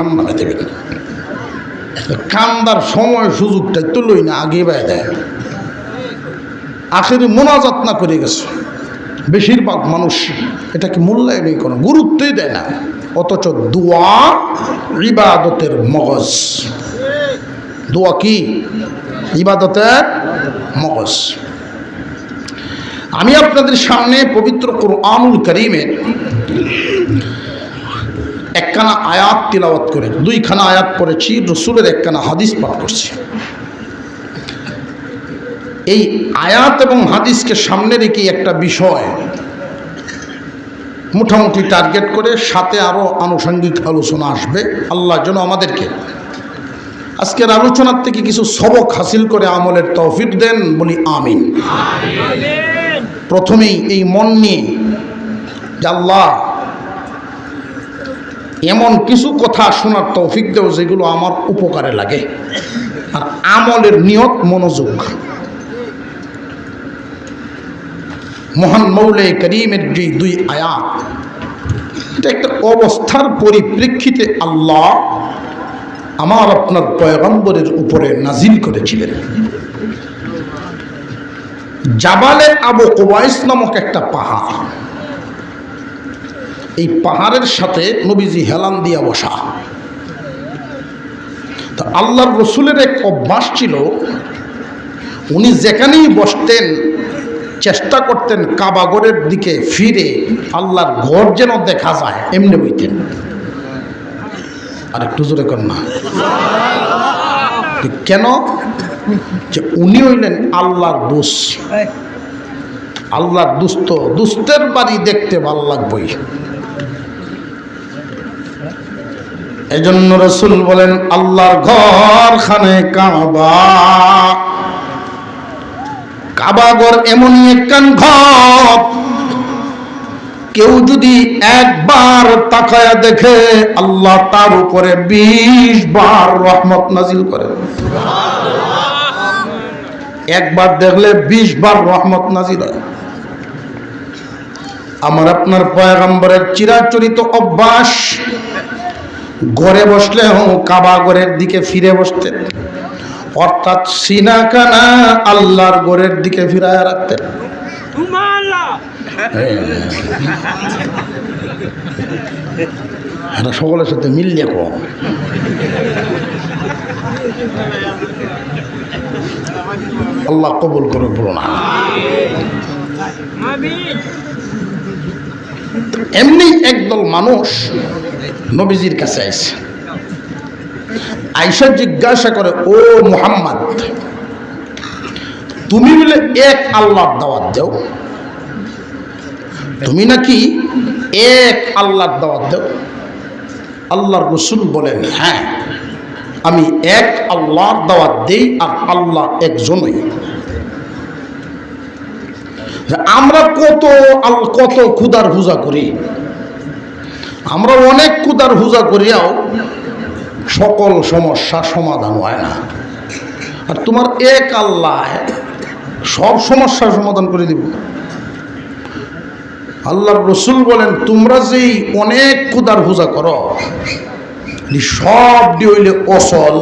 জাহান্নামে দেবেন। কান্দার সময় সুযোগটা তো লই না, আগে বাই দেয়। আখেরি মোনাজাত না করে গেছে। বেশিরভাগ মানুষ এটাকে মূল্যায়নই করে, গুরুত্বই দেয় না। অথচ দোয়া ইবাদতের মগজ। দোয়া কি? ইবাদতের মগজ। আমি আপনাদের সামনে পবিত্র কুরআনুল কারীমের একখানা আয়াত তিলাওয়াত করে, দুইখানা আয়াত পড়েছি, রসুলের একখানা হাদিস পাঠ করছি। এই আয়াত এবং হাদিসকে সামনে রেখে একটা বিষয় মোটামুটি টার্গেট করে, সাথে আরও আনুষঙ্গিক আলোচনা আসবে। আল্লাহ যেন আমাদেরকে আজকের আলোচনার থেকে কিছু সবক হাসিল করে আমলের তৌফিক দেন, বলি আমিন। প্রথমেই এই মন নিয়ে যে আল্লাহ এমন কিছু কথা শোনার তৌফিক দেও যেগুলো আমার উপকারে লাগে, আর আমলের নিয়ত মনোযোগ। মহান মৌলে করিমের যে দুই আয়াত, এটা একটা অবস্থার পরিপ্রেক্ষিতে আল্লাহ আমার আপনার পয়গম্বরের উপরে নাজিল করেছিলেন। জাবালে আবু কুবাইস নামক একটা পাহাড়, এই পাহাড়ের সাথে নবীজি হেলান দিয়া বসা। তো আল্লাহর রসুলের এক অভ্যাস ছিল, উনি যেখানেই বসতেন চেষ্টা করতেন কাবাগরের দিকে ফিরে আল্লাহর ঘর যেন দেখা যায়, এমনি বইতেন। আর একটু জোরে কর না। কেন? যে উনি হইলেন আল্লাহর দোস্ত, আল্লাহর দুস্থ, দুস্থের বাড়ি দেখতে ভাল লাগবই। এজন্য রাসূল বলেন আল্লাহর ঘর খানে কাবা, কাবাঘর এমনই একখান ঘর, কেউ যদি একবার তাকায়া দেখে আল্লাহ তার উপরে 20 বার রহমত নাজিল করেন। একবার দেখলে 20 বার রহমত নাজিল হয়। আমার আপনার পয়গম্বরের চিরাচরিত অভ্যাস, ঘরে বসলে কাবা ঘরের দিকে ফিরে বসতেন, অর্থাৎ সিনা কানা আল্লাহর ঘরের দিকে ফিরায় রাখতেন। এটা সকলের সাথে মিললে কম। আল্লাহ কবুল করে বলো না। এমনি একদল মানুষ নবীজির কাছে আইসে, আয়েশা জিজ্ঞাসা করে, ও মুহাম্মদ, তুমি বলে এক আল্লাহর দাওয়াত দাও, তুমি নাকি এক আল্লাহর দাওয়াত দাও? আল্লাহর রাসূল বলেন, হ্যাঁ আমি এক আল্লাহর দাওয়াত দেই, আর আল্লাহ একজনই। আমরা কত ক্ষুধার পূজা করি, আমরা অনেক ক্ষুধার পূজা করিয়াও সকল সমস্যা সমাধান হয় না। আর তোমার এক আল্লাহ সব সমস্যার সমাধান করে দিব। আল্লাহর রাসূল বলেন, তোমরা যেই অনেক ক্ষুধার পূজা করো, সবটি হইলে অচল,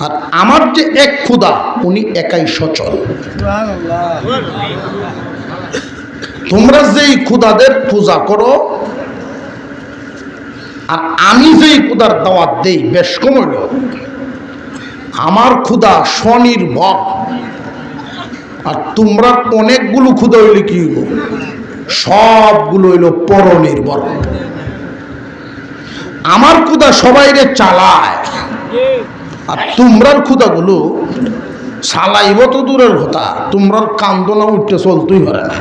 আর আমার যে এক ক্ষুধা, উনি একাই সচল। তোমরা যেই ক্ষুধাদের পূজা করো, আর আমি যেই ক্ষুধার দাওয়াত দেই, বেশ কম হইল, আমার ক্ষুধা স্বনির্ভর, আর তোমরা অনেকগুলো ক্ষুধা হইলে কি হইল, সবগুলো হইল পরনির্ভর। আমার ক্ষুধা সবাইরে চালায়, আর তোমরার ক্ষুধাগুলো চালাইব তো দূরের কথা, তোমরার কান্দনা উঠতে চলতেই পারে না।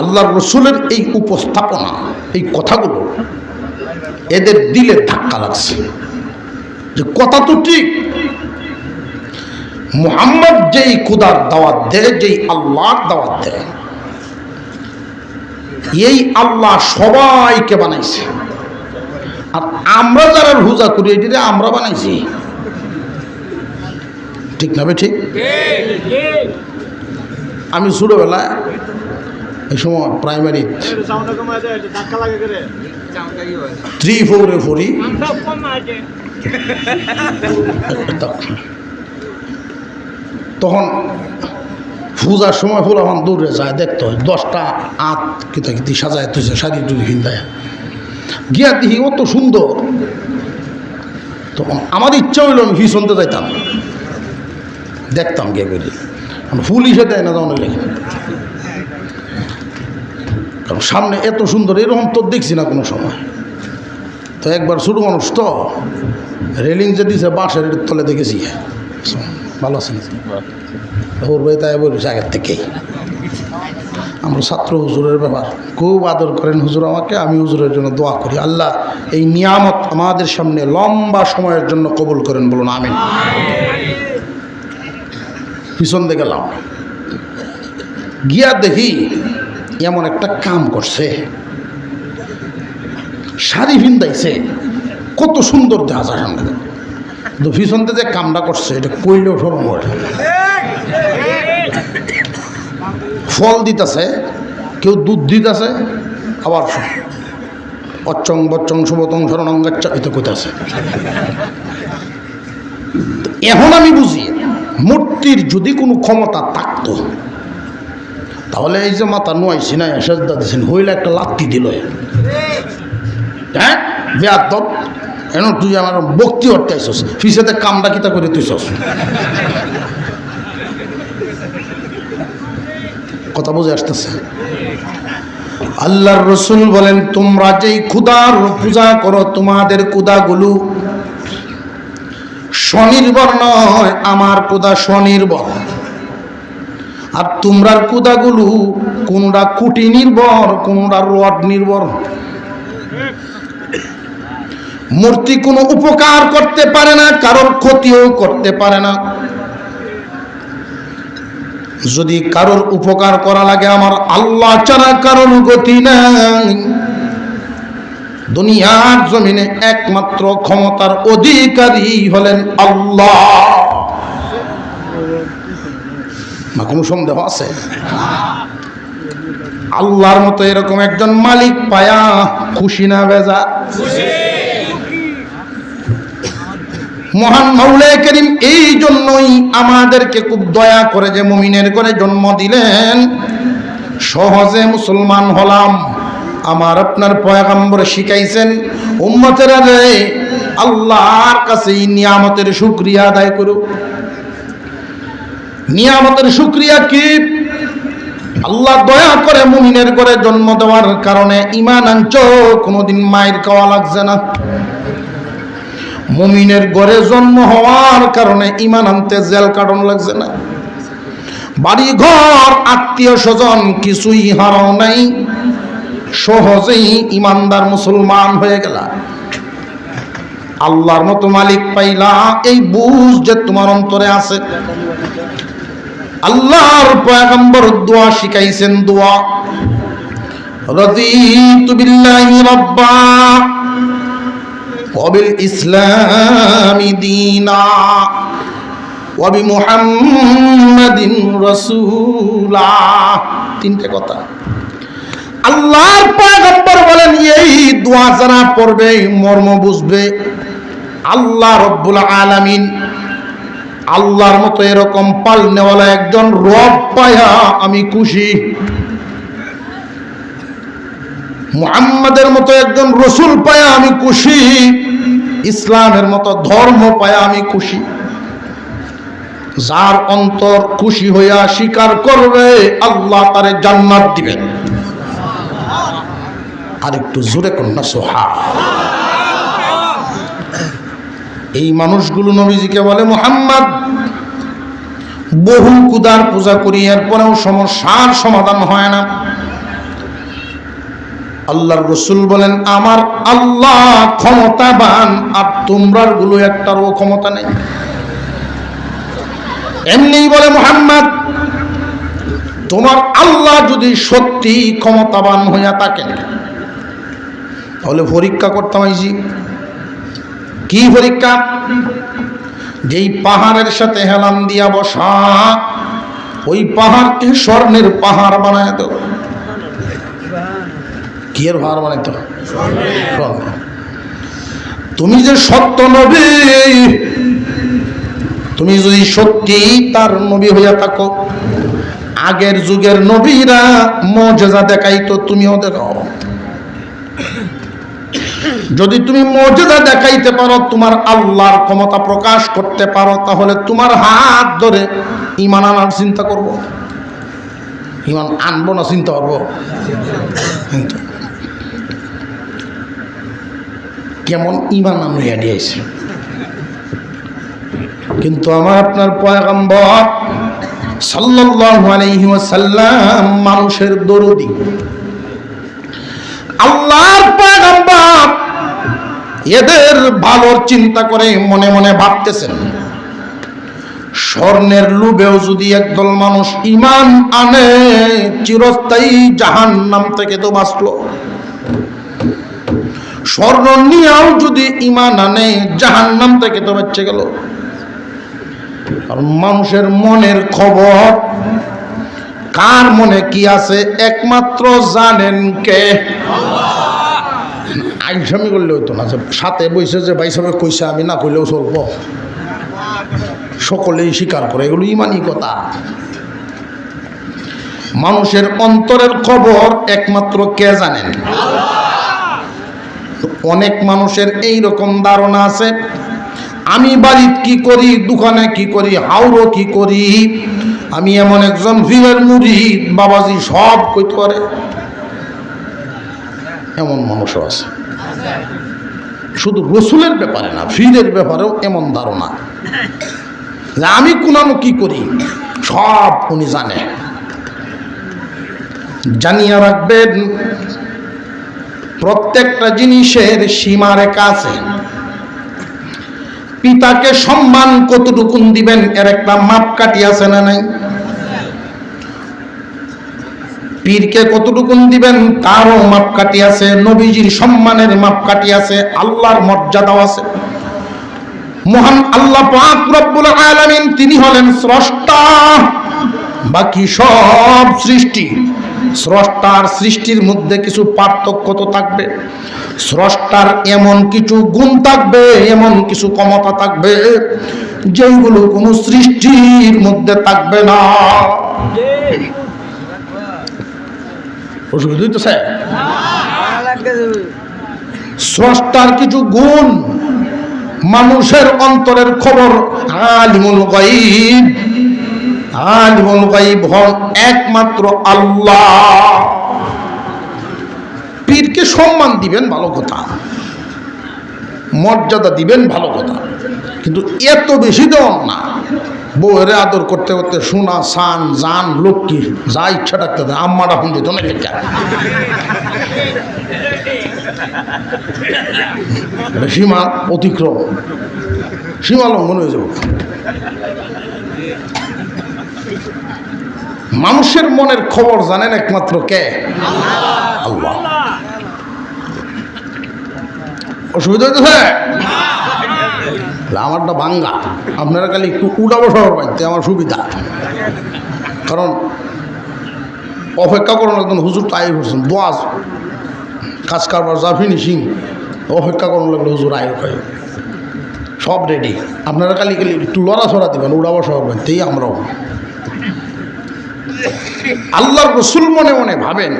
আল্লাহর রাসূলের এই উপস্থাপনা, এই কথাগুলো এদের দিলে ধাক্কা লাগছে, যে কথা তো ঠিক, মুহাম্মদ যেই খুদার দাওয়াত দেয়, যেই আল্লাহর দাওয়াত দেয়, এই আল্লাহ সবাইকে বানাইছে, আর আমরা যারা রোজা করি এটিতে আমরা বানাইছি, ঠিক না? ঠিক। আমি ছোটবেলায় এই সময় প্রাইমারি 3-4-এ পড়ি। তখন পূজার সময় ফুল আমার দূরে যায় দেখতে হয় 10টা আত কিতা সাজায় তুইছে শাড়ি টুড়ি কিনতে গিয়া দেখি অত সুন্দর। তখন আমার ইচ্ছা হইল আমি ফিসনতে যাইতাম, দেখতাম গিয়ে করি ফুল হিসেবে দেয় না তখন লেগে, কারণ সামনে এত সুন্দর এরকম তো দেখছি না কোনো সময়। তো একবার ছোটো মানুষ তো রেলিং যে দিছে বাঁশের তলে দেখেছি। ভালো আছেন ওর ভাই তাই বলেছে আগের থেকেই। আমরা ছাত্র হুজুরের ব্যাপার খুব আদর করেন হুজুর আমাকে, আমি হুজুরের জন্য দোয়া করি আল্লাহ এই নিয়ামত আমাদের সামনে লম্বা সময়ের জন্য কবুল করেন, বলুন আমিন। পিছন দিয়ে গেলাম, গিয়া দেখি এমন একটা কাম করছে, শাড়ি ভিন্দাইছে কত সুন্দর দেখা যায় সামনে। কিন্তু পিছনতে যে কামটা করছে এটা কইলেও সরম হয়। ফল দিতেছে, কেউ দুধ দিতেছে, আবার অচ্চং বচ্চং শুভতং শরণঙ্গাচ্চা এটা কইতাছে। এখন আমি বুঝি মূর্তির যদি কোনো ক্ষমতা থাকতো তাহলে এই যে মাথা নোয়াইছি না সেজদা দিয়েছেন হইলে একটা লাত্তি দিল। হ্যাঁ বেয়াদব, এন তুই আমার ভক্তি হতে আইসস, ফিসেতে কামটা কিতা করে তুইছস। কথা বুঝে আসতেছে? আল্লাহর রসুল বলেন তোমরা যেই খুদার পূজা করো তোমাদের খুদাগুলো স্বনির্ভর নয়, আমার খুদা স্বনির্ভর। আর তোমরার খুদাগুলো কোনটা কুটি নির্ভর, কোনটা রড নির্ভর। মূর্তি কোনো উপকার করতে পারে না, কারোর ক্ষতিও করতে পারে না। যদি কারোর উপকার করা লাগে আমার আল্লাহ ছাড়া কারোর গতি নাই। দুনিয়ার জমিনে একমাত্র ক্ষমতার অধিকারী হলেন আল্লাহ। না কোনো সন্দেহ আছে? আল্লাহর মতো এরকম একজন মালিক পায়া খুশি না বেজা? মহান মাওলানা কারীম এই জন্যই আমাদেরকে খুব দয়া করে যে মুমিনের করে জন্ম দিলেন, সহজে মুসলমান হলাম। আমার আপনার পয়গম্বর শিখাইছেন উম্মতেরা যে আল্লাহর কাছে এই নিয়ামতের শুকরিয়া আদায় করো। নিয়ামতের শুকরিয়া কি? আল্লাহ দয়া করে মুমিনের করে জন্ম দেওয়ার কারণে ঈমান আনছো, কোনোদিন মায়ের খাওয়া লাগছে না। মুমিনের ঘরে জন্ম হওয়ার কারণে ঈমান আনতে জেল কাটন লাগছে না। বাড়ি ঘর আত্মীয় স্বজন কিছুই হারাও নাই, সহজেই ঈমানদার মুসলমান হয়ে গেলা। আল্লাহর মতো মালিক পাইলা, এই বুঝ যে তোমার অন্তরে আছে। আল্লাহর পয়গম্বর দোয়া শিখাইছেন, দোয়া রাদিতু বিল্লাহি রাব্বা ওয়া বিল ইসলামি দীনা ওয়া বি মুহাম্মাদিন রাসূলা। তিনটে কথা আল্লাহর পয়গম্বর বলেন, এই দোয়া যারা পড়বে মর্ম বুঝবে। আল্লাহ রব্বুল আলামিন, আল্লাহর মতো এরকম পালনেওয়ালা একজন রব পায়া আমি খুশি। মুহাম্মাদের মতো একজন রসুল পায়া আমি খুশি। ইসলামের মতো ধর্ম পায়া আমি খুশি। যার অন্তর খুশি হইয়া স্বীকার করবে আল্লাহ তারে জান্নাত দিবেন। আর একটু জোরে কন্যা সোহা। এই মানুষগুলো নবীজিকে বলে মুহাম্মদ বহু খুদার পূজা করি, এরপরেও সমস্যার সমাধান হয় না। আল্লাহর রাসূল বলেন আমার আল্লাহ ক্ষমতাবান, আর তোমরার গুলো একটারও ক্ষমতা নেই। এমনি বলে মুহাম্মদ তোমার আল্লাহ যদি সত্যি ক্ষমতাবান হইয়া থাকেন তাহলে পরীক্ষা করতাম। আইজি কি পরীক্ষা? যেই পাহাড়ের সাথে হেলান দিয়া বসা, ওই পাহাড়কে স্বর্ণের পাহাড় বানায় দাও। কি এর ভার বানাইতে হবে? তুমি যে সত্য নবী, তুমি যদি সত্যি তার নবী হইয়া থাকো, আগের যুগের নবীরা মুজিজা দেখাইতো, তুমিও দেখাও। যদি তুমি মুজিজা দেখাইতে পারো, তোমার আল্লাহর ক্ষমতা প্রকাশ করতে পারো, তাহলে তোমার হাত ধরে ঈমান আনার চিন্তা করব। ঈমান আনবো না চিন্তা করবো? কেমন ঈমান আনিয়া দিয়েছে। কিন্তু আমার আপনার পয়গম্বর সাল্লাল্লাহু আলাইহি ওয়াসাল্লাম মানুষের দরদি, আল্লাহর পয়গম্বর এদের ভালোর চিন্তা করে মনে মনে ভাবতেছেন, স্বর্ণের লোভেও যদি একদল মানুষ ঈমান আনে, চিরস্থায়ী জাহান্নাম থেকে তো বাঁচলো। স্বর্ণ নিয়েও যদি ঈমান আনে, জাহান্নাম থেকে তো বেঁচে গেল। আর মানুষের মনের খবর, কার মনে কি আছে একমাত্র জানেন কে? আইসামি করলে হইতো না, সাথে বইছে যে ভাই সাহেব কইছে, আমি না কইলেও চলবো। সকলেই স্বীকার করে, এগুলো ইমানি কথা। মানুষের অন্তরের খবর একমাত্র কে জানেন? অনেক মানুষের এই রকম ধারণা আছে, আমি বাড়িতে কি করি, দোকানে কি করি, হাওড়ো কি করি, আমি এমন একজন পীরের মুরিদ, বাবাজি সব কইতে পারে। এমন মানুষও আছে। শুধু রসুলের ব্যাপারে না, পীরের ব্যাপারেও এমন ধারণা যে আমি কোনানো কি করি সব উনি জানে। জানিয়ে রাখবেন, প্রত্যেকটা জিনিসের সীমারেখা আছে। পিতাকে সম্মান কতটুকু দিবেন এর একটা মাপকাঠি আছে না নাই? পীরকে কতটুকু দিবেন তারও মাপকাঠি আছে। নবীজির সম্মানের মাপকাঠি আছে, আল্লাহর মর্যাদাও আছে। মহান আল্লাহ পাক রব্বুল আলামিন তিনি হলেন স্রষ্টা, বাকি সব সৃষ্টি। স্রষ্টার সৃষ্টির মধ্যে কিছু পার্থক্য তো থাকবে। স্রষ্টার এমন কিছু গুণ থাকবে, এমন কিছু ক্ষমতা থাকবে যেগুলো কোনো সৃষ্টির মধ্যে থাকবে না। স্রষ্টার কিছু গুণ, মানুষের অন্তরের খবর আলিমুল গায়ব, আলিমুল গায়ব হন একমাত্র আল্লাহ। পীরকে সম্মান দিবেন ভালো কথা, মর্যাদা দিবেন ভালো কথা, কিন্তু এত বেশি দেওয়ান না। বউয়ের আদর করতে করতে সোনা সান জান লক্ষ্মী যা ইচ্ছা রাখতে দেয়, আম্মারা হন যেত না। সীমা অতিক্রম, সীমা লঙ্ঘন হয়ে যাব। মানুষের মনের খবর জানেন একমাত্র কে? আল্লাহ। অসুবিধা হইতেছে? আমারটা বাঙ্গা, আপনারা খালি একটু উড়াবো শহর পাইতে আমার সুবিধা। কারণ অপেক্ষা করার একদম হুজুর তাই করছেন, দোয়াজ কাজ কারবার যা ফিনিশিং, অপেক্ষা করানো লাগলো হুজুর আয় খাই সব রেডি। আপনারা খালি খালি একটু লড়াছড়া দেবেন, উড়াবো শহর পাইতেই আমরাও। আল্লাহর রসুল মনে মনে ভাবেন,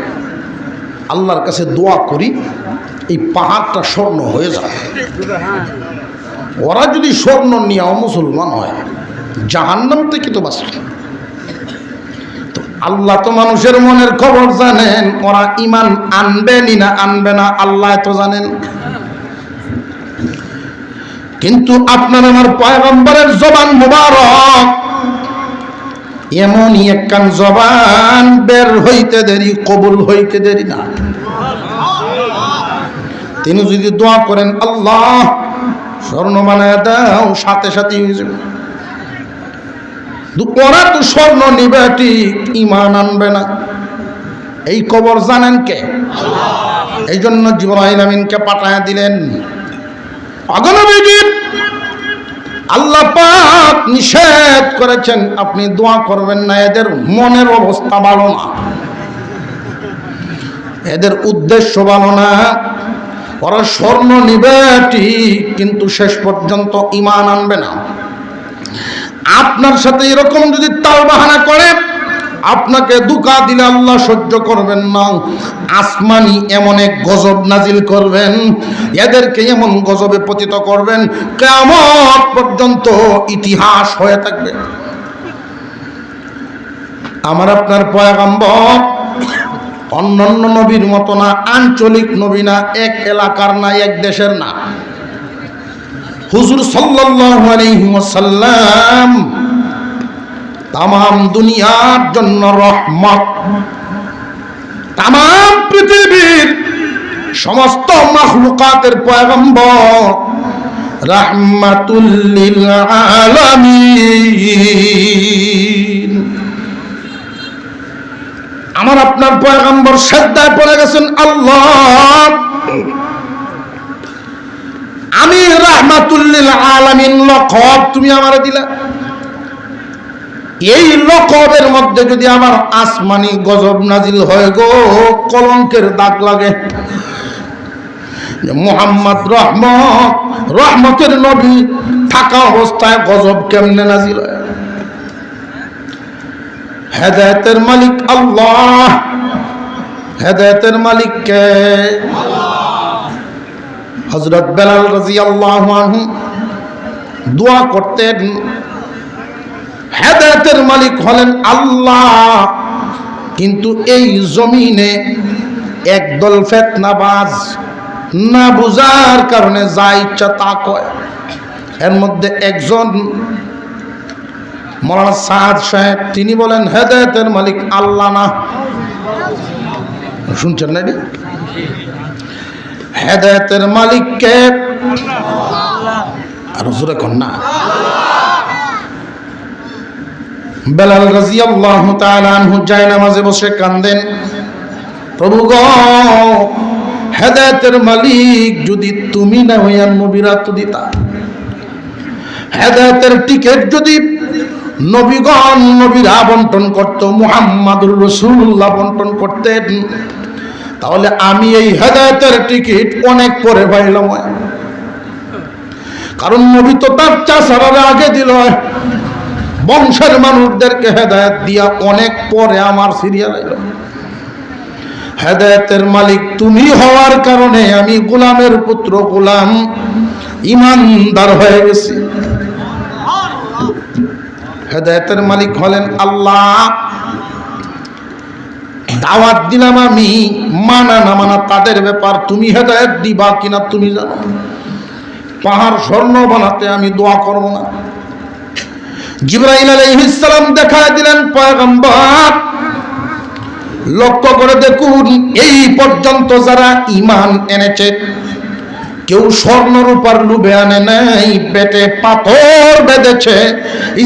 আল্লাহর কাছে দোয়া করি এই পাহাড়টা স্বর্ণ হয়ে যায়। ওরা যদি স্বর্ণ নিয়েও মুসলমান হয়, জাহান্নাম থেকে তো বাঁচবে। তো আল্লাহ তো মানুষের মনের খবর জানেন, ওরা ঈমান আনবেনি না আনবে না আল্লাহ তো জানেন। কিন্তু আপনার আমার পয়গম্বরের জবান মুবারক এমনই একখান জবান, বের হইতে দেরি কবুল হইতে দেরি না। তিনি যদি দোয়া করেন আল্লাহ স্বর্ণ বানায় দাও, সাথে সাথে হয়ে যাবে। ওরা তো স্বর্ণ নিবে ঠিক, ঈমান আনবে না। এই খবর জানেন কে? এই জন্য জিবরাইল আমিনকে পাঠায় দিলেন। আল্লাহ পাক নিষেধ করেছেন আপনি দোয়া করবেন না, এদের মনের অবস্থা ভালো না। এদের উদ্দেশ্য ভালো না। ওরা স্বর্ণ নিবে ঠিক, কিন্তু শেষ পর্যন্ত ঈমান আনবে না। আপনার সাথে এরকম যদি তালবাহানা করে, আপনাকে ধোঁকা দিলে আল্লাহ সহ্য করবেন না, আসমানি এমন এক গজব নাজিল করবেন, এদেরকে এমন গজবে পতিত করবেন, কিয়ামত পর্যন্ত ইতিহাস হয়ে থাকবে। আমার আপনার পয়গম্বর অন্যান্য নবীর মতো না, আঞ্চলিক নবী না, এক এলাকার না, এক দেশের না। হুজুর সাল্লাল্লাহু আলাইহি ওয়াসাল্লাম তামাম দুনিয়ার জন্য রহমত, তামাম পৃথিবীর সমস্ত মাখলুকাতের পয়গম্বর, রাহমাতুল লিল আলামিন। আমার আপনার পয়গম্বর সিজদায় পড়ে গেছেন, আল্লাহ আমি রাহমাতুল লিল আলামিন লকব তুমি আমারে দিলা, এই লকবের মধ্যে যদি আমার আসমানি গজব নাজিল হয় গো, কলঙ্কের দাগ লাগে। মুহাম্মদ রহমত, রহমতের নবী থাকা অবস্থায় গজব কেমনে নাজিল হয়? হেদায়েতের মালিক আল্লাহ, হেদায়েতের মালিক কে? হযরত বেলাল রাদিয়াল্লাহু আনহু দোয়া করতেন, হেদায়েতের মালিক হলেন আল্লাহ, কিন্তু এই জমিনে একদল ফিতনাবাজ না বুঝার কারণে যা ইচ্ছা তা কয়। এর মধ্যে একজন মাওলানা সাদ সাহেব, তিনি বলেন হেদায়েতের মালিক আল্লাহ না। শুনছেন না? হেদায়েতের মালিক কে? আর হুজুরে কোন না? বেলাল রাদিয়াল্লাহু তাআলা আনহু জায়নামাজে বসে কান্দেন, প্রভু গো, হেদায়েতের মালিক যদি তুমি না হইয়া নবীরা তো দিতা, হেদায়েতের টিকিট যদি নবীগণ নবীরা বন্টন করত, মুহাম্মাদুর রাসূলুল্লাহ বন্টন করতেন, তাহলে আমি এই হেদায়েতের টিকিট অনেক পরে পাইলাম। কারণ নবী তো তার চাচারা আগে দিল, বংশের মানুষদেরকে হেদায়েত দিয়া অনেক পরে আমার সিরিয়াল এলো। হেদায়েতের মালিক তুমি হওয়ার কারণে আমি গোলামের পুত্র, গোলাম ইমানদার হয়ে গেছি। হেদায়েতের মালিক হলেন আল্লাহ। দাওয়াত দিলাম আমি, মানা না মানা তাদের ব্যাপার, তুমি হেদায়েত দিবা কিনা তুমি জানো। পাহাড় স্বর্ণ বানাতে আমি দোয়া করব না। জিবরাইল আলাইহিস সালাম দেখা দিলেন, পয়গম্বর লক্ষ্য করে দেখুন, এই পর্যন্ত যারা ঈমান এনেছে কেউ স্বর্ণ রূপার লোভে আনে নাই, পেটে পাথর বেঁধেছে,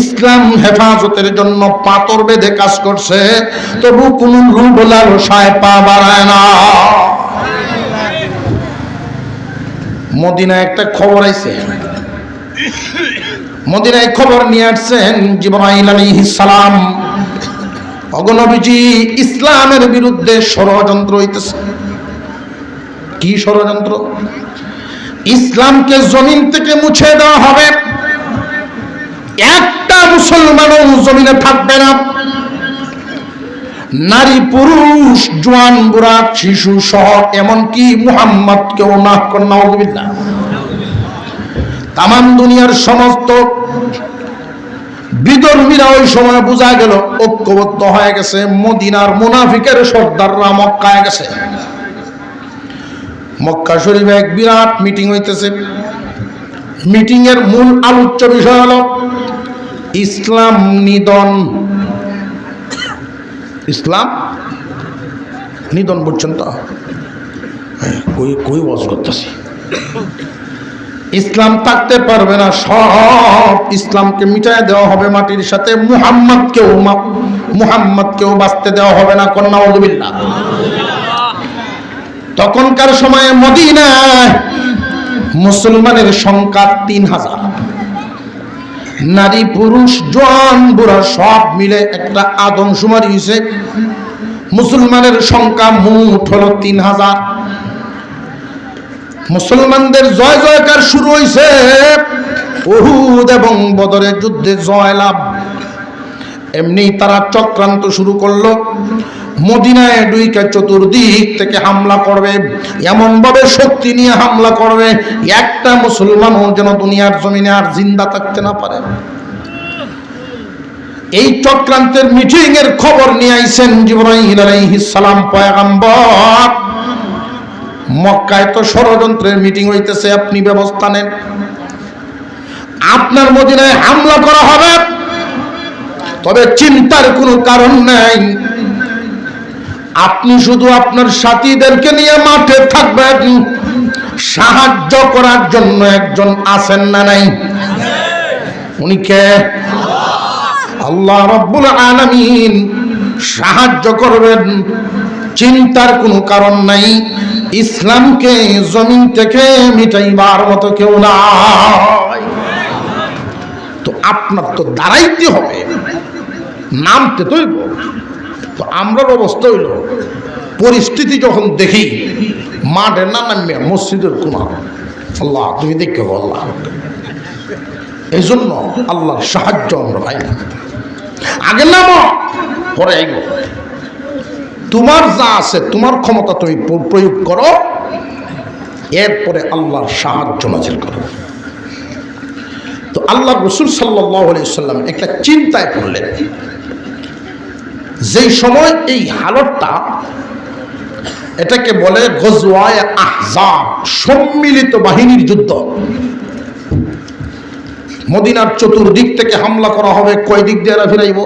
ইসলাম হেফাজতের জন্য পাথর বেঁধে কাজ করছে, তবু কোন লোভ লালসায় পা বাড়ায় না। মদিনায় একটা খবর আইছে, মদিনায় খবর নিয়ে আসছেন জিবরাইল আলাইহিস সালাম, ওগো নবীজি, ইসলামের বিরুদ্ধে ষড়যন্ত্র হইতেছে। কি ষড়যন্ত্র? ইসলামকে জমিন থেকে মুছে দেওয়া হবে, একটা মুসলমানও জমিনে থাকবে না, নারী পুরুষ জওয়ান বুড়া শিশু সহ এমনকি মুহাম্মদকেও না করনা। তামাম দুনিয়ার সমস্ত বিধর্মীরা ওই সময় বোঝা গেল ঐক্যবদ্ধ হয়ে গেছে, মদিনার মুনাফিকের সর্দাররা মক্কায় গেছে। মক্কা শরীফে এক বিরাট মিটিং হইতেছে। মিটিং এর মূল আলোচ্য বিষয় হলো ইসলাম নিধন। ইসলাম নিধন বুঝছেন তো? কই ওয়াজ করতেছি, ইসলাম থাকতে পারবে না, সব ইসলামকে মিটায় দেওয়া হবে মাটির সাথে, মুহাম্মদকেও বাঁচতে দেওয়া হবে না। কন্যা আউযুবিল্লাহ। তখনকার সময়ে মদিনায় মুসলমানের সংখ্যা 3000, নারী পুরুষ জওয়ান বুড়া সব মিলে একটা আদমশুমারি হয়েছে। মুসলমানের সংখ্যা মোট হলো 3000। মুসলমানদের জয় জয়কার শুরু হয়েছে উহুদ এবং বদরের যুদ্ধে জয়লাভ। এমনি তারা চক্রান্ত শুরু করলো, মদিনায় ঢুকে চতুর্দিক থেকে হামলা করবে, এমন ভাবে শক্তি নিয়ে হামলা করবে একটা মুসলমানও যেন দুনিয়ার জমিনে আর জিন্দা থাকতে না পারে। এই চক্রান্তের মিটিং এর খবর নিয়ে আইছেন জিবরাইল আলাইহিস সালাম পয়গম্বর। মক্কায় তো ষড়যন্ত্রের মিটিং হইতেছে, আপনি ব্যবস্থা নেন। আপনার মদিনায় হামলা করা হবে, তবে চিন্তার কোনো কারণ নাই। আপনি শুধু আপনার সাথীদেরকে নিয়ে মাঠে থাকবেন, সাহায্য করার জন্য একজন আছেন না নাই? উনি কে? আল্লাহ রাব্বুল আলামিন সাহায্য করবেন, চিন্তার কোনো কারণ নাই। ইসলামকে জমিন থেকে মিটাইবার মতো কেউ নাই। তো আপনার তো দাঁড়াইতে হবে, নামতে তো হইব। তো আমরার অবস্থা হইল, পরিস্থিতি যখন দেখি মাঠে না নামিয়া মসজিদের কোনা, আল্লাহ তুমি দেখে আল্লাহ, এই জন্য আল্লাহর সাহায্য আমরা পাই না। আগে নামো, পরে আইব। তোমার যা আছে, তোমার ক্ষমতা তুমি প্রয়োগ করো, এরপরে আল্লাহর সাহায্য নাজিল করো। তো আল্লাহ রাসূল সাল্লাল্লাহু আলাইহি সাল্লাম একটা চিন্তায় পড়লেন। যেই সময় এই হালতটা, এটাকে বলে গজওয়ায়ে আহজাব, সম্মিলিত বাহিনীর যুদ্ধ। মদিনার চতুর্দিক থেকে হামলা করা হবে, কয় দিক দিয়ে এরা ফিরাইব?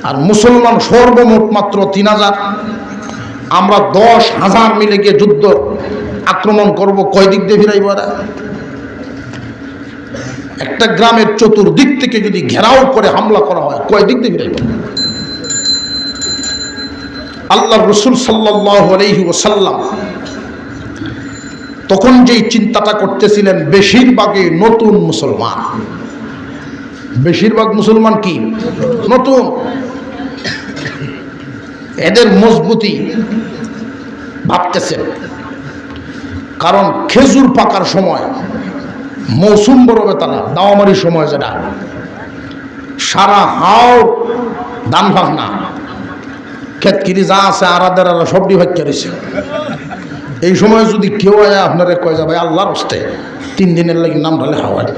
আর মুসলমান সর্বমোট মাত্র 3000, আমরা 10,000 মিলে গিয়ে যুদ্ধ আক্রমণ করব, কয় দিক দিয়ে ফিরাইব এরা? একটা গ্রামের চতুর্দিক থেকে যদি ঘেরাও করে হামলা করা হয়, কয় দিক দিয়ে ফিরাইব? আল্লাহ রাসূল সাল্লাল্লাহু আলাইহি ওয়াসাল্লাম তখন যেই চিন্তাটা করতেছিলেন, বেশিরভাগই নতুন মুসলমান। বেশিরভাগ মুসলমান কি নতুন, এদের মজবুতি ভাবতেছেন। কারণ খেজুর পাকার সময়, মৌসুম বরবে তারা দাওয়ামারির সময়, যেটা সারা হাও ধান ভাগনা খেতকিরি যা আছে আরাদের সবটি ভাগ্যা রয়েছে। এই সময় যদি কেউ আয় আপনারা কয়ে যাবে আল্লাহর হস্তে 3 দিনের লাগিন নাম ঢালে হাওয়ায়,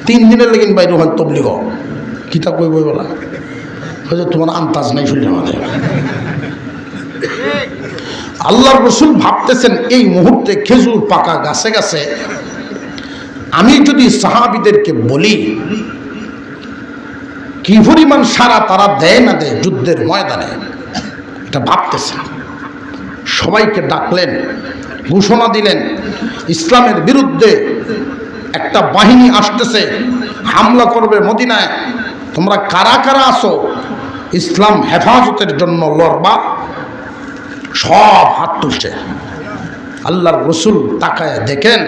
3 দিনের লাগিন বাইরে হয় তবলিগ কিতাব বই বই বলা হয়তো তোমার আন্তাজ নাই শুনলে আমাদের। আল্লাহর রাসূল ভাবতেছেন এই মুহূর্তে খেজুর পাকা গাছে গাছে আমি যদি সাহাবীদেরকে বলি, কি পরিমাণ সারা তারা দেয় না দেয় যুদ্ধের ময়দানে, এটা ভাবতেছেন। সবাইকে ডাকলেন, ঘোষণা দিলেন ইসলামের বিরুদ্ধে একটা বাহিনী আসতেছে, হামলা করবে মদিনায়। তোমরা কারা কারা আসো ইসলাম হেফাজতের জন্য লড়বা? সব হাত তুলছে। আল্লাহর রাসূল তাকায় দেখেন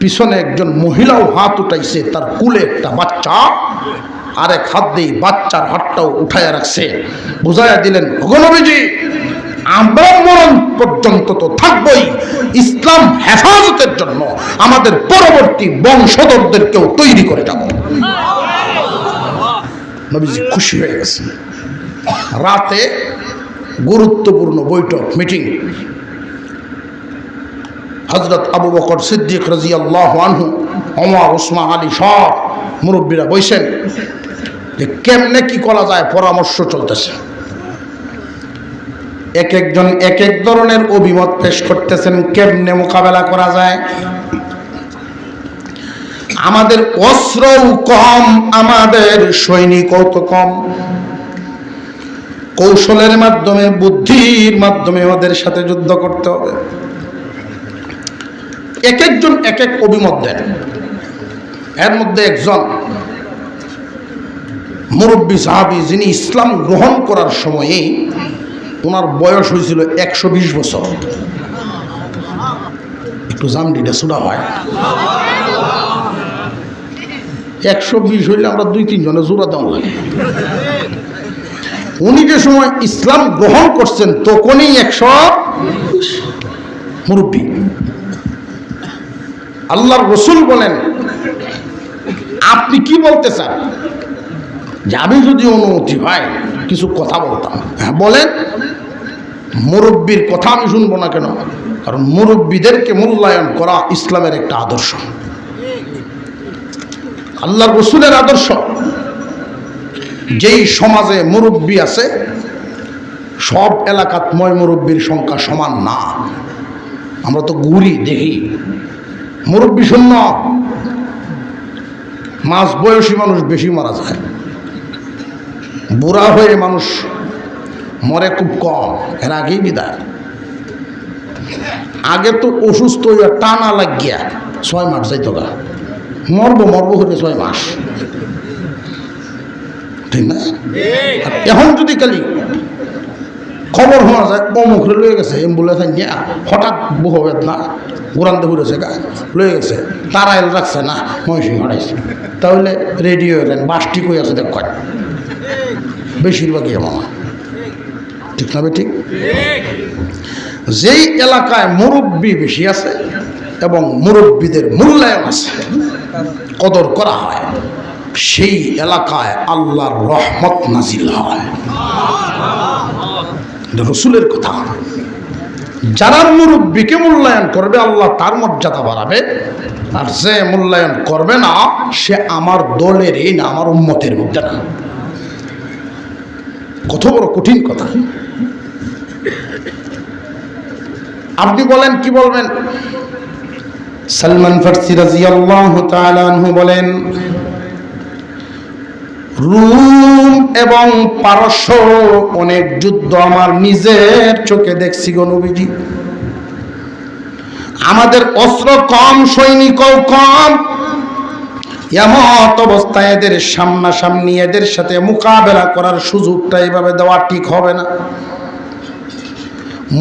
পিছনে একজন মহিলাও হাত উঠাইছে, তার কুলে একটা বাচ্চা, আরেক হাত দিয়ে বাচ্চার হাতটাও উঠাইয়া রাখছে। বুঝাইয়া দিলেন, ওগো নবীজি, আমরা মরণ পর্যন্ত তো থাকবই ইসলাম হেফাজতের জন্য, আমাদের পরবর্তী বংশধরদেরকেও তৈরি করে যাব। নবীজি খুশি হয়ে গেছে। রাতে গুরুত্বপূর্ণ বৈঠক, মিটিং। হযরত আবু বকর সিদ্দিক রাদিয়াল্লাহু আনহু, ওমর, ওসমান, আলী সব মুরব্বীরা বসেন যে কেমনে কি করা যায়, পরামর্শ চলতেছে। এক একজন এক এক ধরনের অভিমত পেশ করতেছেন, কেমনে মোকাবেলা করা যায়। আমাদের অস্ত্রও কম, আমাদের সৈনিকও তো কম, কৌশলের মাধ্যমে, বুদ্ধির মাধ্যমে ওদের সাথে যুদ্ধ করতে হবে। এক একজন এক এক অভিমত দেন। এর মধ্যে একজন মুরব্বী সাহাবী, যিনি ইসলাম গ্রহণ করার সময়ে ওনার বয়স হয়েছিল 120 বছর। একটু জামডিটা সুদা হয়, 120 হইলে আমরা 2-3 জনে জোড়া দেওয়া লাগে। উনি যে সময় ইসলাম গ্রহণ করছেন তখনই 100 মুরব্বী। আল্লাহর রসুল বলেন, আপনি কি বলতে চান যে আমি যদি অনুমতি হয় কিছু কথা বলতাম? হ্যাঁ বলেন। মুরব্বীর কথা আমি শুনবো না কেন? কারণ মুরব্বীদেরকে মূল্যায়ন করা ইসলামের একটা আদর্শ, আল্লাহর রসুলের আদর্শ। যেই সমাজে মুরব্বী আছে সব এলাকাত মুরব্বীর সংখ্যা সমান না। আমরা তো ঘুরি দেখি মুরব্বী শূন্য, মাঝ বয়সী মানুষ বেশি মারা যায়, বুড়া হয়ে মানুষ মরে খুব কম, এর আগেই বিদায়। আগে তো অসুস্থ হইয়া টানা লাগিয়া 6 মাস যাইত গা, মরবো করে 6 মাস, ঠিক না? এখন যদি খালি খবর হওয়া যায় অমুখরে লয়ে গেছে অ্যাম্বুলেন্স নিয়ে, হঠাৎ বহু বেদনা ঘুরান্তে ঘুরেছে গা লয়ে গেছে, তারা এল রাখছে না ময়সিং হটাইছে, তাহলে রেডিও এলেন বাসটি কই আছে দেখ, বেশিরভাগই এমন, ঠিক না? ঠিক। যেই এলাকায় মুরব্বী বেশি আছে এবং মুরব্বীদের মূল্যায়ন আছে, কদর করা হয়, সেই এলাকায় আল্লাহর রহমত নাজিল হয়। রসুলের কথা। যারা মুরব্বীকে মূল্যায়ন করবে আল্লাহ তার মর্যাদা বাড়াবে, আর যে মূল্যায়ন করবে না সে আমার দলেরই না, আমার উম্মতের মধ্যে না। কত বড় কঠিন কথা। আপনি বলেন, কি বলবেন? সালমান ফারসি রাদিয়াল্লাহু তাআলা আনহু বলেন, রুম এবং পারস্য অনেক যুদ্ধ আমার নিজের চোখে দেখছি গো নবীজি। আমাদের অস্ত্র কম, সৈনিকও কম, এমত অবস্থায় এদের সামনাসামনি এদের সাথে মোকাবেলা করার সুযোগটা এইভাবে দেওয়া ঠিক হবে না।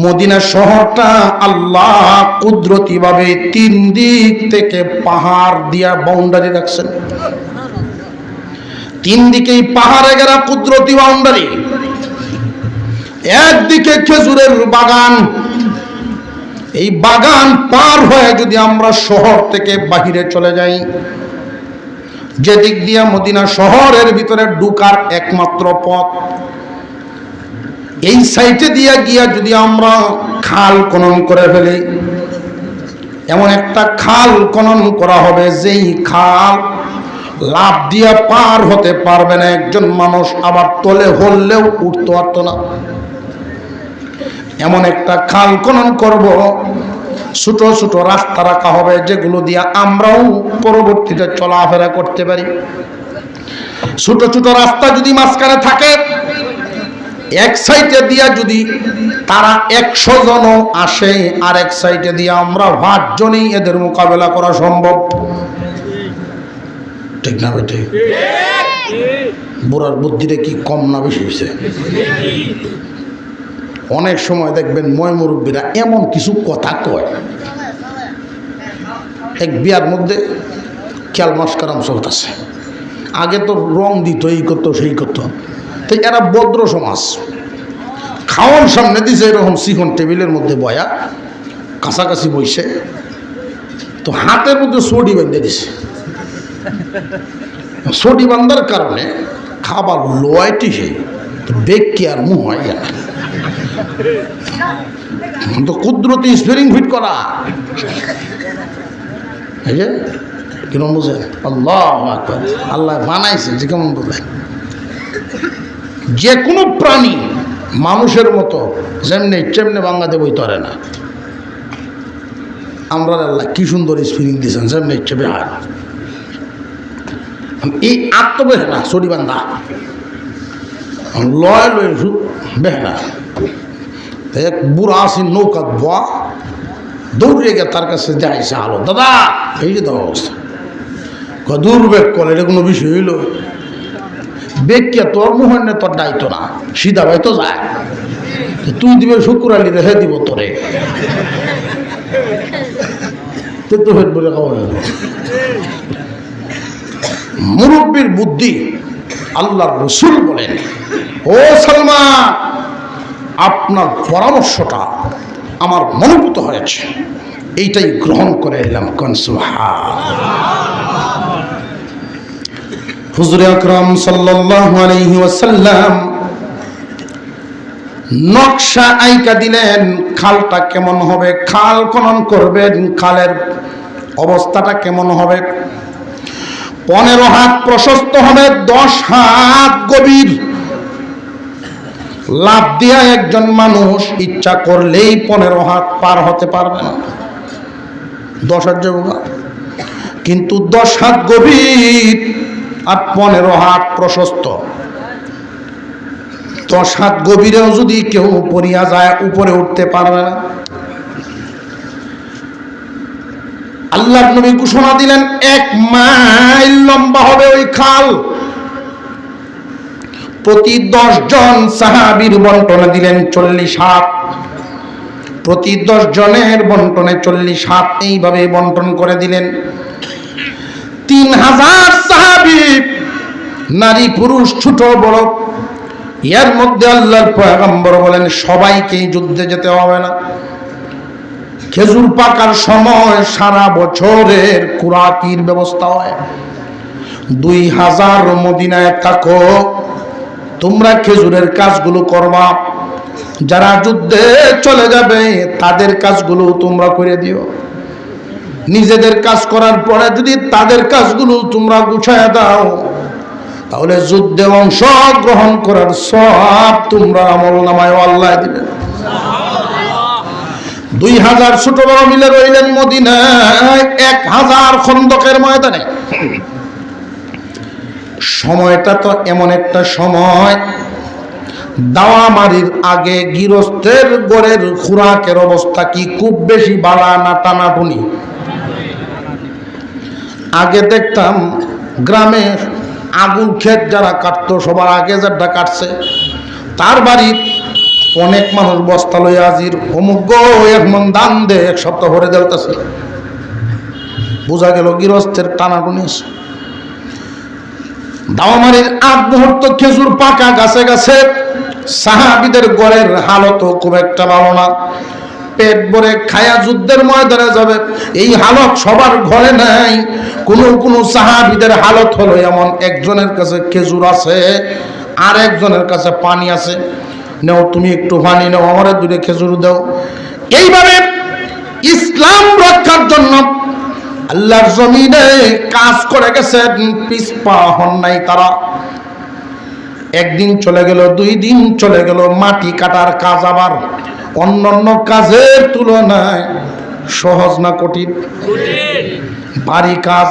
মদিনা শহরটা আল্লাহ কুদরতিভাবে 3 দিক থেকে পাহাড় দিয়া বাউন্ডারি রাখছেন। 3 দিকেই পাহাড়ে ঘেরা কুদরতি বাউন্ডারি। একদিকে খেজুরের বাগান, এই বাগান পার হয়ে যদি আমরা শহর থেকে বাহিরে চলে যাই, যে দিক দিয়ে মদিনা শহরের ভিতরে ঢুকার একমাত্র পথ, এই সাইটে দিয়ে গিয়া যদি আমরা খাল খনন করে ফেলি, এমন একটা খাল খনন করা হবে যেই খাল লাফ দিয়া পার হতে পারবে না একজন মানুষ, আবার তলে হলেও উঠতে পারত না। এমন একটা খাল খনন করব, ছোট ছোট রাস্তা রাখা হবে যেগুলো দিয়া আমরাও পরবর্তীতে চলাফেরা করতে পারি। ছোট ছোট রাস্তা যদি মাঝখানে থাকে, এক সাইডে দিয়া যদি তারা 100 জনও আসে, আর এক সাইডে দিয়ে আমরা 5 জনই এদের মোকাবেলা করা সম্ভব, ঠিক না? বেটে বুড়ার বুদ্ধিটা কি কম না বেশি হয়েছে? অনেক সময় দেখবেন মুরব্বীরা এমন কিছু কথা কয়, এক বিয়ার মধ্যে খেয়াল মস্কারাম চলতেছে, আগে তো রং দিত, এই করতো সেই করতো, তো এরা ভদ্র সমাজ, খাওয়ার সামনে দিছে এরকম চিকন টেবিলের মধ্যে বয়া, কাছাকাছি বইছে, তো হাতের মধ্যে সড়ি বেঁধে দিছে। সড়ি বান্ধার কারণে খাবার লোয়াইটি হে বেগকে আর মুহ হয় তো কুদরতি স্পেরিং ফিট করা, এই যে কিরম বুঝেন? আল্লাহ আকবার, আল্লাহ বানাইছে যে কেমন বুঝলেন। যে কোনো প্রাণী মানুষের মতো যেমনি তেমনি বাংলাতে বই তরে না। আমরা আল্লাহ কি সুন্দর স্পিরিং দিয়েছেন, যেমনি ইচ্ছে বেহার, এই আত্মবেহনা চড়ি বান্ধা লয় লয় বেহনা। এক বুড়া আসি নৌকাত বয়া, দৌড়ে গিয়ে তার কাছে যাইছে, আলো দাদা এই যে দেওয়া অবস্থা, দূর বেগ করে, এটা কোনো বিষয় হইল? বেগকে তোর মোহনে তোর দায়িত্ব না, সিধা ভাই তো যায়, তুই দিবে শুকুর আলী রেখে দিব তোরে, তো হেট বলে খাওয়া। মুরব্বীর বুদ্ধি আল্লাহর রাসূল বলেন, ও সালমান, আপনার পরামর্শটা আমার মনোভূত হয়েছে, এইটাই গ্রহণ করে এলাম। হুজুর আকরাম সাল্লাল্লাহু আলাইহি ওয়াসাল্লাম নকশা আইকা দিলেন, খালটা কেমন হবে, খাল খনন করবেন, খালের অবস্থাটা কেমন হবে। 15 হাত প্রশস্ত হবে, 10 হাত গভীর। লাফ দিয়া একজন মানুষ ইচ্ছা করলেই 15 হাত পার হতে পারবে না, 10 হাত যাবো, কিন্তু 10 হাত গভীর আর 15 হাত প্রশস্ত। 10 হাত গভীরেও যদি কেউ পড়িয়া যায়, উপরে উঠতে পারবে না। আল্লাহর নবী ঘোষণা দিলেন, 1 মাইল লম্বা হবে ওই খাল। প্রতি 10 জন সাহাবীর বন্টনে দিলেন 40 হাত, প্রতি 10 জনের বন্টনে 40 হাত, এইভাবে বন্টন করে দিলেন। 3000 সাহাবী, নারী পুরুষ ছোট বড়। এর মধ্যে আল্লাহর পয়গম্বর বলেন, সবাইকেই যুদ্ধে যেতে হবে না। খেজুর পাকার সময় সারা বছরের খুরাকির ব্যবস্থা হয়। 2000 মদিনায় থাকো, তোমরা খেজুরের কাজগুলো করবা, যারা যুদ্ধে চলে যাবে তাদের কাজগুলো তোমরা করে দিও। নিজেদের কাজ করার পরে যদি তাদের কাজগুলো তোমরা গুছায় দাও, তাহলে যুদ্ধে অংশগ্রহণ করার সওয়াব তোমরা আমলনামায় আল্লাহ দিবেন। 2000 ছোট বড় মিলে রইলেন মদিনায় 1000 খন্দকের ময়দানে। সময়টা তো এমন একটা সময়, দাওয়ামারির আগে গৃহস্থের গড়ের খুরাকের অবস্থা কি খুব বেশি বালা না টানাটুনি? আগে দেখতাম গ্রামে আগুন ক্ষেত যারা কাটতো, সবার আগে যারা কাটছে তার বাড়ি অনেক মানুষ বস্তা লইয়া হাজির, অমুক গো 1 মণ দান দে, 1 সপ্তাহ ভরে দেলতেছে। বোঝা গেল গৃহস্থের টানাটুনি আছে। দাওয়ামারির আগ মুহূর্ত খেজুর পাকা গাছে গাছে। সাহাবীদের ঘরের হালত খুব একটা ভালো না, পেট ভরে খায়া যুদ্ধের ময়দানে যাবে এই হালত সবার ঘরে নাই। কোন সাহাবীদের হালত হলো এমন, একজনের কাছে খেজুর আছে আর একজনের কাছে পানি আছে, নাও তুমি একটু পানি নাও, আমার 2টা খেজুর দাও। এইভাবে ইসলাম রক্ষার জন্য আল্লাহর জমিনে কাজ করে গেছেন, পিছপা হন নাই তারা। একদিন চলে গেল, 2 দিন চলে গেল, মাটি কাটার কাজ আবার অন্যান্য কাজের তুলনায় সহজ না কঠিন? ভারী কাজ,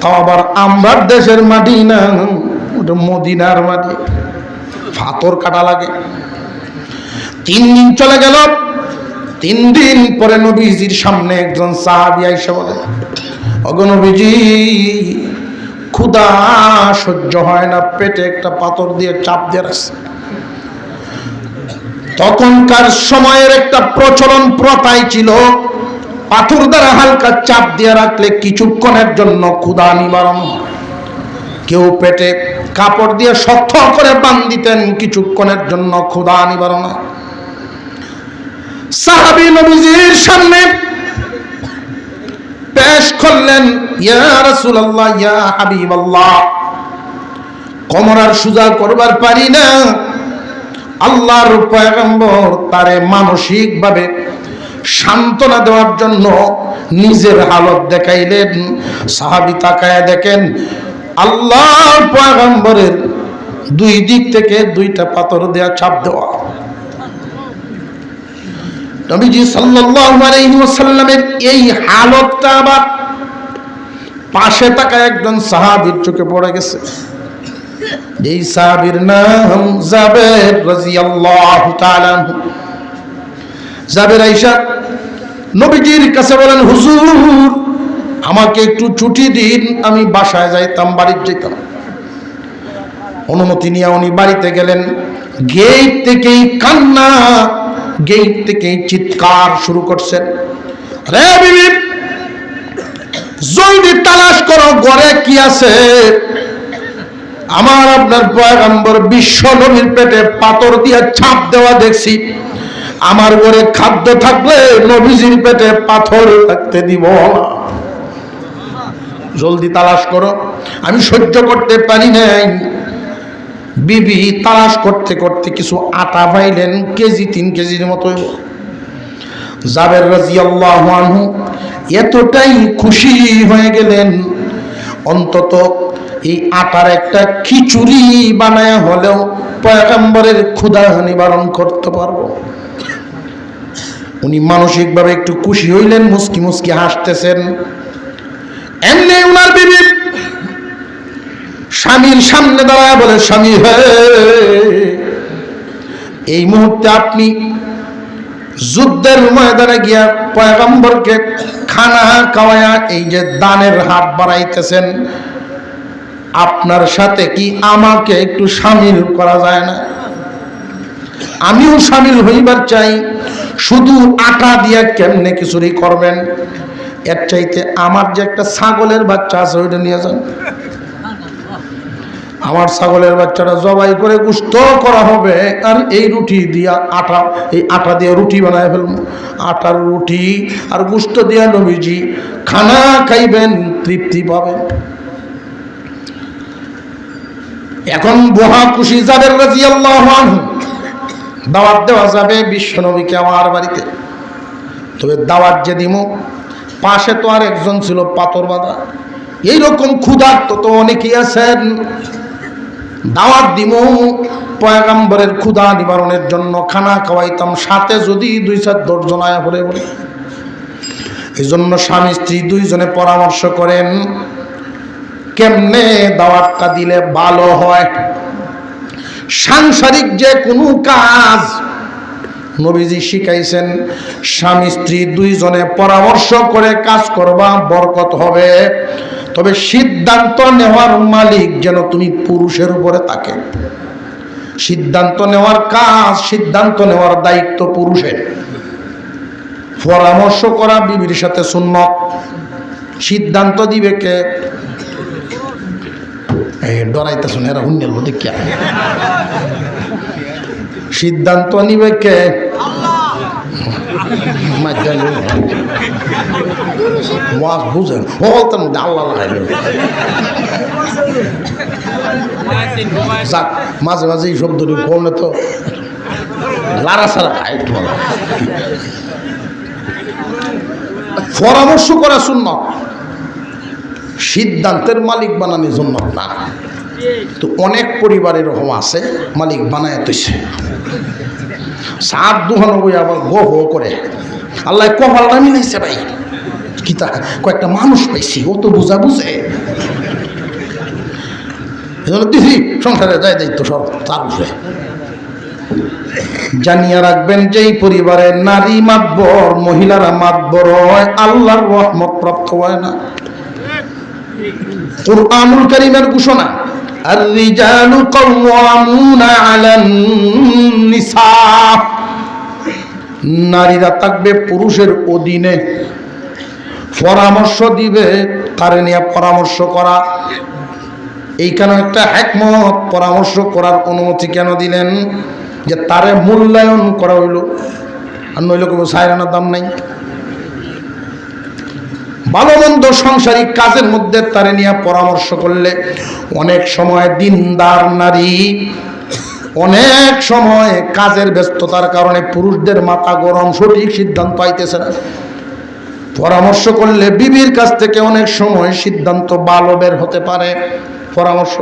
তাও আবার আমরা দেশের মাটি না, ওটা মদিনার মাটি, পাথর কাটা লাগে। 3 দিন চলে গেল। 3 দিন পরে নবীজির সামনে একজন সাহাবী আইসা বলে, ওগো নবীজি, ক্ষুধা সহ্য হয় না, পেটে একটা পাথর দিয়ে চাপ দিয়ে রাখছে। তখনকার সময়ের একটা প্রচলন প্রথাই ছিল, পাথর দ্বারা হালকা চাপ দিয়ে রাখলে কিছুক্ষণের জন্য ক্ষুধা নিবারণ। কেউ পেটে কাপড় দিয়ে শক্ত করে বাঁধ দিতেন, কিছুক্ষণের জন্য ক্ষুধা নিবারণ। সাহাবী নবীজির সামনে পেশ করলেন, ইয়া রাসূলুল্লাহ, ইয়া হাবিবাল্লাহ, কোমর আর সোজা করবার পারি না। আল্লাহর পয়গম্বর তারে মানসিকভাবে সান্ত্বনা দেওয়ার জন্য নিজের হালত দেখাইলেন। সাহাবী তাকায় দেখেন আল্লাহর পয়গম্বরের 2 দিক থেকে 2টা পাথর দেয়া চাপ দেওয়া। নবীজি সাল্লাল্লাহু আলাইহি ওয়াসাল্লামের এই হালতটা আবার পাশে থাকা একজন সাহাবীর চোখে পড়ে গেছে। এই সাহাবীর নাম জাবের রাদিয়াল্লাহু তাআলা। জাবের আয়েশা নবীজির কাছে বলেন, হুজুর, আমাকে একটু ছুটি দিন, আমি বাসায় যাইতাম, বাড়িতে যেতাম। অনুমতি নিয়ে উনি বাড়িতে গেলেন। গেট থেকেই কান্না, গেট থেকেই চিৎকার শুরু করছেন, রে বিবি, জলদি তালাশ করো ঘরে কি আছে। আমার আপনার পয়গম্বর বিশ্ব নবীর পেটে পাথর দিয়ে ছাপ দেওয়া দেখছি। আমার ঘরে খাদ্য থাকলে নবীজির পেটে পাথর থাকতে দিব না। জলদি তালাশ করো, আমি সহ্য করতে পারি নাই। বিবি তালাশ করতে করতে কিছু আটা পাইলেন, কেজি 3 কেজির মতো। জাবের রাদিয়াল্লাহু আনহু এতটাই খুশি হয়ে গেলেন, অন্তত এই আটার একটা খিচুড়ি বানায় হলেও পয়গম্বরের ক্ষুধা নিবারণ করতে পারবো। উনি মানসিকভাবে একটু খুশি হইলেন, মুস্কি মুস্কি হাসতেছেন। এমনি উনার বিবি স্বামীর সামনে দাঁড়ায় বলে, স্বামী হে, এই মুহূর্তে আপনি যুদ্ধের ময়দানে গিয়া পয়গম্বরকে খানা খাওয়ায়া এই যে দানের হাত বাড়াইতেছেন, আপনার সাথে কি আমাকে একটু সামিল করা যায় না? আমিও সামিল হইবার চাই। শুধু আটা দিয়া কেমনে খিচুড়ি করবেন? এর চাইতে আমার যে একটা ছাগলের বাচ্চা আছে ওইটা নিয়ে যান। আমার ছাগলের বাচ্চাটা জবাই করে গোশত করা হবে, আর এই রুটি দিয়া আটা, এই আটা দিয়ে রুটি বানায় ফেলব। আটার রুটি আর গোশত দিয়া নবীজি খানা খাইবেন, তৃপ্তি পাবেন। এখন মহা খুশি জাবের রাদিয়াল্লাহু আনহু। দাওয়াত দেওয়া যাবে বিশ্ব নবীকে আমার বাড়িতে। তবে দাওয়াত যে দিব, পাশে তো আর একজন ছিল পাথর বাঁধা। এইরকম ক্ষুধার্ত তো অনেকেই আছেন। দাওয়াত দিব পয়গম্বরের ক্ষুধা নিবারণের জন্য, খানা খাওয়াইতাম, সাথে যদি 2-4 জন আয়া হলে বলে। এই জন্য স্বামী স্ত্রী দুইজনে পরামর্শ করেন কেমনে দাওয়াতটা দিলে ভালো হয়। সাংসারিক যে কোনো কাজ নবীজি শিখাইছেন, স্বামী স্ত্রী দুইজনে পরামর্শ করে কাজ করবা, বরকত হবে। তবে সিদ্ধান্ত নেওয়ার মালিক যেন তুমি পুরুষের উপরে থাকে। সিদ্ধান্ত নেওয়ার কাজ, সিদ্ধান্ত নেওয়ার দায়িত্ব পুরুষের। পরামর্শ করা বিবির সাথে সুন্নত। সিদ্ধান্ত দিবে কে? ডরাইতেছ না, এরা হুন্যের মধ্যে কে? সিদ্ধান্ত নিবে কে? বুঝেন আল্লাহ। মাঝে মাঝে এই শব্দ বললে তো লারা ছাড়া খায়। একটু পরামর্শ করা সুন্নত, সিদ্ধান্তের মালিক বানানোর জন্য না। তো অনেক পরিবারের এরকম আছে, মালিক বানায় তৈছে, সাত দুহানো বই আবার গহ করে। আল্লাহ কপালটা মিলাইছে ভাই, কিতা কয়েকটা মানুষ পাইছি, ও তো বুঝা বুঝে। দিদি সংসারে যাই দায়িত্ব সব তার বুঝে। জানিয়ে রাখবেন, যেই পরিবারে নারী মাতবর, মহিলারা মাতবর হয়, আল্লাহর রহমত প্রাপ্ত হয় না। কুরআনুল কারীমের ঘোষণা, আর-রিজালু কাওয়ামুনা আলান নিসা। নারীরা থাকবে পুরুষের অধীনে, পরামর্শ দিবে, তারে নিয়ে পরামর্শ করা। এইখানে একটা হিকমত, পরামর্শ করার অনুমতি কেন দিলেন? যে তারে মূল্যায়ন করা হইল, আর নইলে কোনো সায়রানার দাম নাই। ভালো মন্দ সাংসারিক কাজের মধ্যে তারে নিয়ে পরামর্শ করলে অনেক সময় দিনদার নারী অনেক সময় কাজের ব্যস্ততার কারণে পুরুষদের মাথা গরম, সঠিক সিদ্ধান্ত পাইতেছে না। পরামর্শ করলে বিবির কাছ থেকে অনেক সময় সিদ্ধান্ত ভালো বের হতে পারে। পরামর্শ,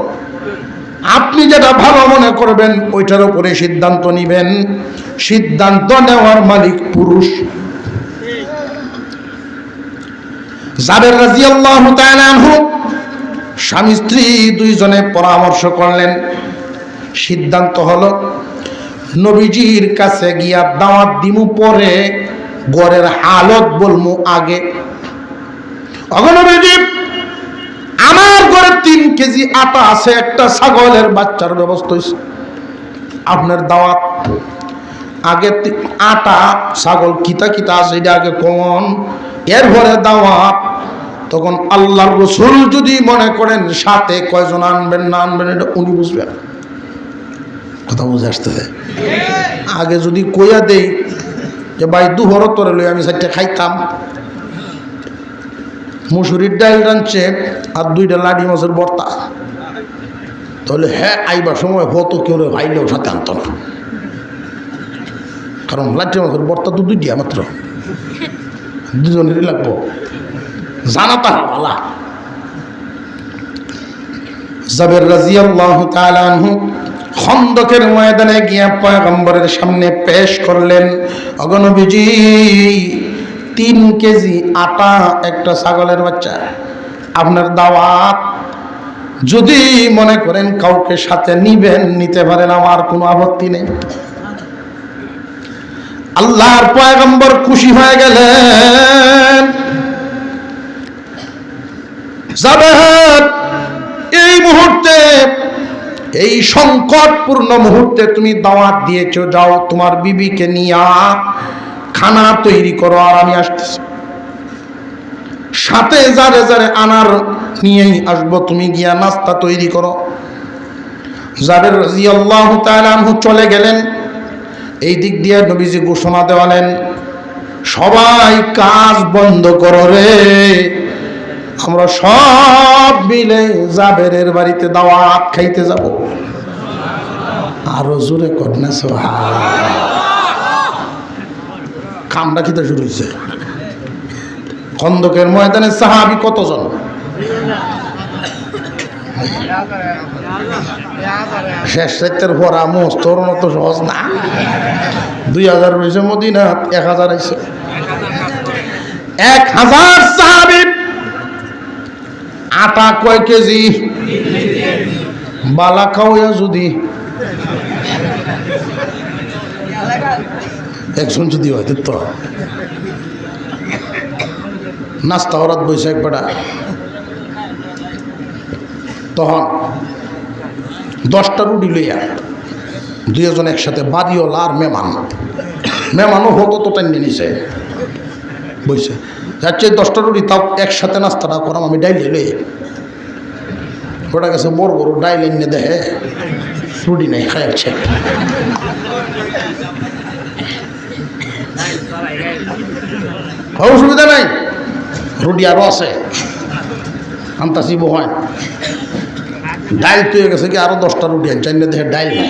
আপনি যেটা ভালো মনে করবেন ওইটার উপরে সিদ্ধান্ত নিবেন। সিদ্ধান্ত নেওয়ার মালিক পুরুষ। জাবের রাদিয়াল্লাহু তাআলা আনহু স্বামী স্ত্রী দুইজনে পরামর্শ করলেন। সিদ্ধান্ত হলো নবীজির কাছে গিয়া দাওয়াত দিমু, পরে ঘরের হালত বলমু আগে। নবীজি, আমার ঘরে 3 কেজি আটা আছে, একটা ছাগলের বাচ্চার ব্যবস্থা হয়েছে, আপনার দাওয়াত। আগে আটা ছাগল কিতা কিতা আছে এটা আগে কমন, এরপরে দাওয়াত। তখন আল্লাহর রাসূল যদি মনে করেন সাথে কয়জন আনবেন না আনবেন এটা উনি বুঝবেন। কথা বুঝে আসতেছে? আগে যদি কইয়া দেই যে ভাই দুহর তোরে লই আমি চারটে খাইতাম, মুসুরির ডাল রাঁধছে আর 2টা লাডি মাছের ভর্তা, তাহলে হ্যাঁ আইবার সময় হতো কেউ ভাইলেও সাথে আনতো না, কারণ লাডি মাছের ভর্তা তো 2টা মাত্র, 2জনেরই লাগবো, জানা তাহা ভালা। জাবের রাদিয়াল্লাহু তাআলা আনহু খন্দকের ময়দানে গিয়া পয়গম্বরের সামনে পেশ করলেন, ওগো নবীজি 3 কেজি আটা, একটা ছাগলের বাচ্চা, আপনার দাওয়াত, যদি মনে করেন কাউকে সাথে নিবেন নিতে পারেন, আমার কোনো আপত্তি নেই। আল্লাহর পয়গম্বর খুশি হয়ে গেলেন। জাবের, এই মুহূর্তে, এই সংকটপূর্ণ মুহূর্তে তুমি দাওয়াত দিয়েছো, যাও তোমার বিবিকে নিয়া খানা তৈরি করো, আর আমি আসতেছি, সাথে যারে যারে আনার নিয়েই আসবো, তুমি গিয়া নাস্তা তৈরি করো। জাবের রাদিয়াল্লাহু তাআলা আনহু চলে গেলেন। এই দিক দিয়ে নবীজি ঘোষণা দেওয়ালেন, সবাই কাজ বন্ধ করো রে, আমরা সব মিলে জাবেরের বাড়িতে দাওয়াত খাইতে যাব। আরো জোরে করনা সুবহানাল্লাহ। কামটা খেতে শুরু হয়েছে। খন্দকের ময়দানে সাহাবী কতজন? শেষ রাতের পরা মোস্তর মতো সহজ না। 2000 রয়েছে মদিনা, 1000 আইছে। 1000 সাহাবী। আটা কয় কেজি? বালা খাওয়া যদি একজন যদি হয় তো নাস্তা হরাত বৈশাখ বেড়া, তখন 10টা রুটি লইয়া 2 জন একসাথে, বাড়িওয়ালা আর মেহমানও হতো তো টাইনে নিছে বইছে, যাচ্ছে 10টা রুটি তাও একসাথে নাস্তাটা করাম, আমি ডাইলে লই ওটা গেছে বড় বড় ডাইল এনে দেখে রুটি নেই, খাইছে। অসুবিধা নাই, রুটি আরো আছে, আনতাছি বহায়, ডাইল তৈরি গেছে কি আরো 10টা রুটি আনছে, দেখে ডাইল নাই।